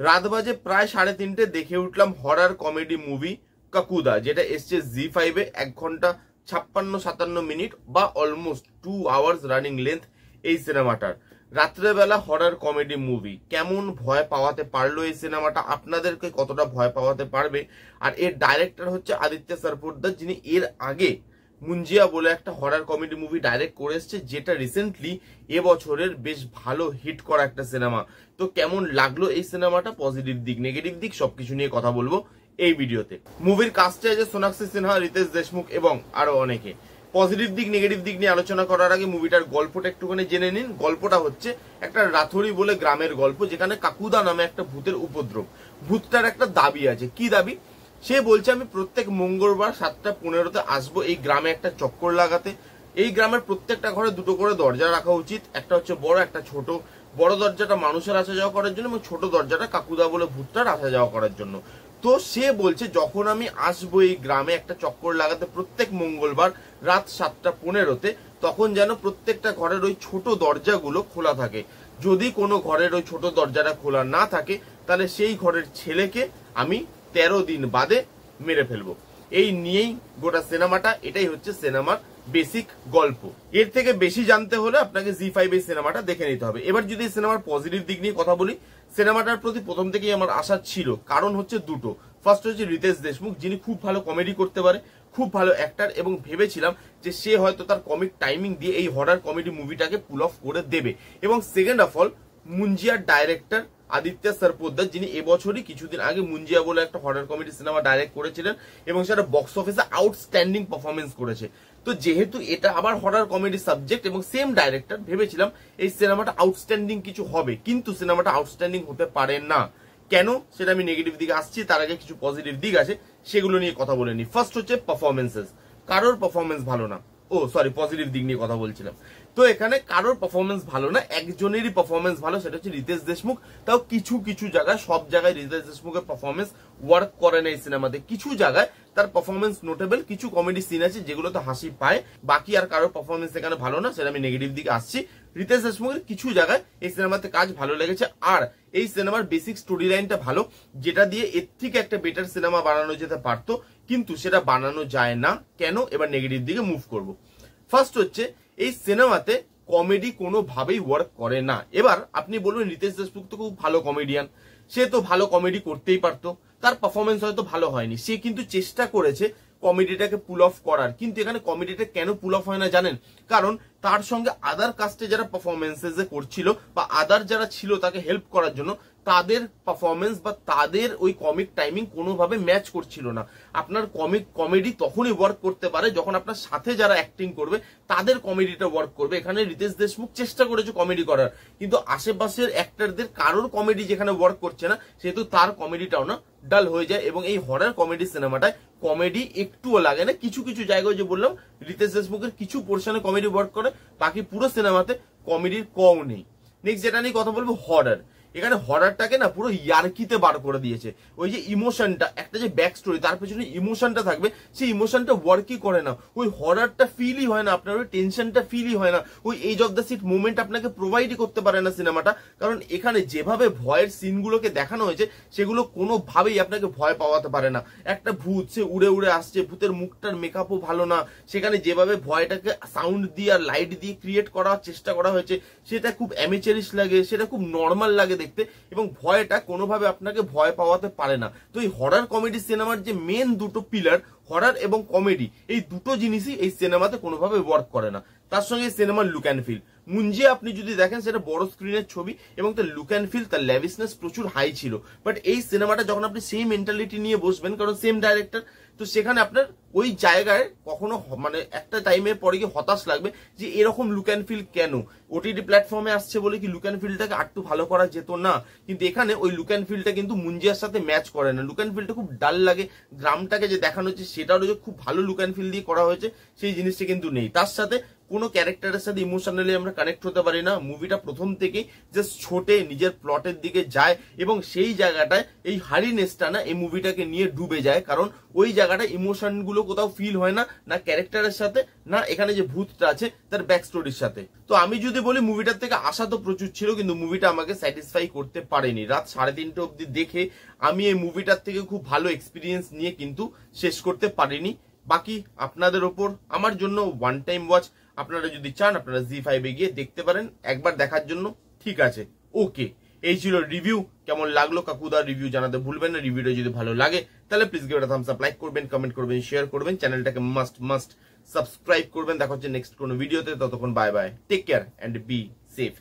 রাত বাজে প্রায় 3:30 দেখে উঠলাম হরার কমেডি মুভি কাকুদা, যেটা এসছে জি5-এ। 1 ঘন্টা 56-57 মিনিট বা অলমোস্ট 2 আওয়ার্স রানিং লেন্থ এই সিনেমাটার। রাত্রেবেলা হরার কমেডি মুভি কেমন ভয় পাওয়াতে পারলো এই সিনেমাটা, আপনাদেরকে কতটা ভয় পাওয়াতে পারবে। আর এর ডাইরেক্টর হচ্ছে আদিত্য সরপোদ্দার, যিনি এর আগে মুঞ্জিয়া বলে একটা হরার কমেডি মুভি ডাইরেক্ট করে এসছে, যেটা রিসেন্টলি এবছরের বেশ ভালো হিট করা একটা সিনেমা। তো কেমন লাগলো এই সিনেমাটা, পজিটিভ দিক নেগেটিভ দিক সবকিছু নিয়ে কথা বলবো এই ভিডিওতে। মুভির কাস্টে আছে সোনাক্ষী সিনহা, রিতেশ দেশমুখ এবং আরো অনেকে। পজিটিভ দিক নেগেটিভ দিক নিয়ে আলোচনা করার আগে মুভিটার গল্পটা একটুখানি জেনে নিন। গল্পটা হচ্ছে একটা রাথুরি বলে গ্রামের গল্প, যেখানে কাকুদা নামে একটা ভূতের উপদ্রব। ভূতটার একটা দাবি আছে। কি দাবি? সে বলছে আমি প্রত্যেক মঙ্গলবার 7:15-তে আসবো এই গ্রামে একটা চক্কর লাগাতে। এই গ্রামের প্রত্যেকটা ঘরে 2টো করে দরজা রাখা উচিত, একটা হচ্ছে বড় একটা ছোট। বড় দরজাটা মানুষের আসা যাওয়া করার জন্য এবং ছোট দরজাটা কাকুদা বলে ভূতটার আসা যাওয়া করার জন্য। তো সে বলছে যখন আমি আসবো এই গ্রামে একটা চক্কর লাগাতে প্রত্যেক মঙ্গলবার রাত 7:15-তে, তখন যেন প্রত্যেকটা ঘরের ওই ছোট দরজাগুলো খোলা থাকে। যদি কোনো ঘরের ওই ছোট দরজাটা খোলা না থাকে, তাহলে সেই ঘরের ছেলেকে আমি 13 দিন বাদে মেরে ফেলবো। এই নিয়েই গোটা সিনেমাটা। এটাই হচ্ছে সিনেমার বেসিক গল্প। এর থেকে বেশি জানতে হলে আপনাকে জি5 এই সিনেমাটা দেখে নিতে হবে। এবার যদি সিনেমার পজিটিভ দিক নিয়ে কথা বলি, সিনেমাটার প্রতি প্রথম থেকেই আমার আশা ছিল। কারণ হচ্ছে দুটো। ফার্স্ট হচ্ছে রিতেশ দেশমুখ, যিনি খুব ভালো কমেডি করতে পারে, খুব ভালো অ্যাক্টর, এবং ভেবেছিলাম যে সে হয়তো তার কমিক টাইমিং দিয়ে এই হরার কমেডি মুভিটাকে পুল অফ করে দেবে। এবং সেকেন্ড অফ অল মুঞ্জিয়ার ডাইরেক্টর আদিত্য সরপোদ্দার, যিনি এবছরই কিছুদিন আগে মুঞ্জিয়া বলে একটা হরার কমেডি সিনেমা ডাইরেক্ট করেছিলেন এবং সেটা বক্স অফিসে আউটস্ট্যান্ডিং পারফরমেন্স করেছে। তো যেহেতু এটা আবার হরার কমেডি সাবজেক্ট এবং সেম ডাইরেক্টর, ভেবেছিলাম এই সিনেমাটা আউটস্ট্যান্ডিং কিছু হবে, কিন্তু সিনেমাটা আউটস্ট্যান্ডিং হতে পারে না। কেন, সেটা আমি নেগেটিভ দিকে আসছি। তার আগে কিছু পজিটিভ দিক আছে, সেগুলো নিয়ে কথা বলে নি। ফার্স্ট হচ্ছে পারফরমেন্সেস। কারোর পারফরমেন্স ভালো না। পজিটিভ দিক নিয়ে কথা বলছিলাম। তো এখানে কারোর পারফরমেন্স ভালো না, একজনেরই পারফরমেন্স ভালো, সেটা হচ্ছে রিতেশ দেশমুখ। তাও কিছু কিছু জায়গায়, সব জায়গায় রিতেশ দেশমুখের পারফরমেন্স ওয়ার্ক করে না এই সিনেমাতে। কিছু জায়গায় তার পারফরমেন্স নোটেবল, কিছু কমেডি সিন আছে যেগুলোতে হাসি পায়। বাকি আর কারোর পারফরমেন্স এখানে ভালো না, সেটা আমি নেগেটিভ দিকে আসছি। রিতেশ দেশমুখের কিছু জায়গায় এই সিনেমাতে কাজ ভালো লেগেছে। আর এই সিনেমার বেসিক স্টোরি লাইনটা ভালো, যেটা দিয়ে এর থেকে একটা বেটার সিনেমা বানানো যেতে পারতো, কিন্তু সেটা বানানো যায় না। কেন? এবার নেগেটিভ দিকে মুভ করব। ফার্স্ট হচ্ছে এই সিনেমাতে কমেডি কোনোভাবেই ওয়ার্ক করে না। এবার আপনি বলবেন রিতেশ দেশমুখ তো খুব ভালো কমেডিয়ান, সে তো ভালো কমেডি করতেই পারতো, তার পারফরমেন্স হয়তো ভালো হয়নি, সে কিন্তু চেষ্টা করেছে কমেডিটাকে পুল অফ করার। কিন্তু এখানে কমেডিটা কেন পুল অফ হয় না জানেন? কারণ তার সঙ্গে আদার কাস্টে যারা পারফরমেন্সেস করছিল বা আদার যারা ছিল তাকে হেল্প করার জন্য, তাদের পারফরমেন্স বা তাদের ওই কমিক টাইমিং কোনোভাবে ম্যাচ করছিল না। আপনার কমেডি তখনই ওয়ার্ক করতে পারে যখন আপনার সাথে যারা অ্যাক্টিং করবে তাদের কমেডিটা ওয়ার্ক করবে। এখানে রিতেশ দেশমুখ চেষ্টা করেছে কমেডি করার, কিন্তু আশেপাশের অ্যাক্টরদের কারোর কমেডি যেখানে ওয়ার্ক করছে না, সেহেতু তার কমেডিটাও না ডাল হয়ে যায়। এবং এই হরার কমেডি সিনেমাটায় কমেডি একটুও লাগে না। কিছু কিছু জায়গায় যে বললাম রিতেশ দেশমুখের কিছু পোর্শনে কমেডি ওয়ার্ক করে, বাকি পুরো সিনেমাতে কমেডির কও নেই। নেক্সট যেটা নিয়ে কথা বলবো, হরার। এখানে হরারটাকে না পুরো ইয়ার্কিতে বার করে দিয়েছে। ওই যে ইমোশনটা, একটা যে ব্যাক স্টোরি, তার পেছনে ইমোশনটা থাকবে, সেই ইমোশনটা ওয়ার্কই করে না। ওই হরারটা ফিলই হয় না আপনার, ওই টেনশনটা ফিলই হয় না, ওই edge of the seat movement আপনাকে প্রোভাইডই করতে পারে না সিনেমাটা। কারণ এখানে যেভাবে ভয়ের সিনগুলোকে দেখানো হয়েছে, সেগুলো কোনোভাবেই আপনাকে ভয় পাওয়াতে পারে না। একটা ভূত, সে উড়ে উড়ে আসছে, ভূতের মুখটার মেকআপও ভালো না, সেখানে যেভাবে ভয়টাকে সাউন্ড দিয়ে আর লাইট দিয়ে ক্রিয়েট করার চেষ্টা করা হয়েছে, সেটা খুব অ্যামেচারিশ লাগে, সেটা খুব নর্মাল লাগে দেখতে, এবং ভয়টা কোনোভাবে আপনাকে ভয় পাওয়াতে পারে না। তো এই হরার কমেডি সিনেমার যে মেন দুটো পিলার, হরার এবং কমেডি, এই দুটো জিনিসই এই সিনেমাতে কোনোভাবে ওয়ার্ক করে না। তার সঙ্গে সিনেমার লুক অ্যান্ড ফিল, মুঞ্জিয়া আপনি যদি দেখেন সেটা বড় স্ক্রিনের ছবি এবং তার লুক অ্যান্ড ফিল, তার ল্যাভিশনেস প্রচুর হাই ছিল। বাট এই সিনেমাটা যখন আপনি সেই মেন্টালিটি নিয়ে বসবেন, কারণ সেম ডাইরেক্টর, তো সেখানে আপনার ওই জায়গায় কখনো মানে একটা টাইমের পরে গিয়ে হতাশ লাগবে যে এরকম লুক অ্যান্ড ফিল কেন, ওটিটি প্ল্যাটফর্মে আসছে বলে কি লুক অ্যান্ড ফিলটাকে আরটু ভালো করা যেত না? কিন্তু এখানে ওই লুক অ্যান্ড ফিলটা কিন্তু মুঞ্জিয়ার সাথে ম্যাচ করে না। লুক অ্যান্ড ফিলটা খুব ডাল লাগে, গ্রামটাকে যে দেখানো হচ্ছে সেটাও যে খুব ভালো লুক অ্যান্ড ফিল দিয়ে করা হয়েছে সেই জিনিসটা কিন্তু নেই। তার সাথে কোনো ক্যারেক্টারের সাথে ইমোশনালি আমরা কানেক্ট হতে পারি না। মুভিটা প্রথম থেকেই জাস্ট ছোটে নিজের প্লটের দিকে যায় এবং সেই জায়গাটায় এই হারিনেসটা না এই মুভিটাকে নিয়ে ডুবে যায়, কারণ ওই জায়গাটা ইমোশন গুলো কোথাও ফিল হয় না, না ক্যারেক্টারের সাথে, না এখানে যে ভূতটা আছে তার ব্যাক স্টোরির সাথে। তো আমি যদি বলি মুভিটার থেকে আশা তো প্রচুর ছিল, কিন্তু মুভিটা আমাকে স্যাটিসফাই করতে পারেনি। রাত 3:30 অব্দি দেখে আমি এই মুভিটার থেকে খুব ভালো এক্সপিরিয়েন্স নিয়ে কিন্তু শেষ করতে পারিনি। বাকি আপনাদের ওপর। আমার জন্য ওয়ান টাইম ওয়াচ, আপনারা যদি চান আপনারা জি5 এ গিয়ে দেখতে পারেন একবার দেখার জন্য, ঠিক আছে। ওকে, এই ছিল রিভিউ। কেমন লাগলো কাকুদার রিভিউ জানাতে ভুলবেন না। রিভিউটা যদি ভালো লাগে তাহলে please give it a Thums up, like করবেন, কমেন্ট করবেন, শেয়ার করবেন, চ্যানেলটাকে মাস্ট সাবস্ক্রাইব করবেন। দেখা হচ্ছে নেক্সট কোনো ভিডিওতে, ততক্ষণ bye bye, take care and be safe.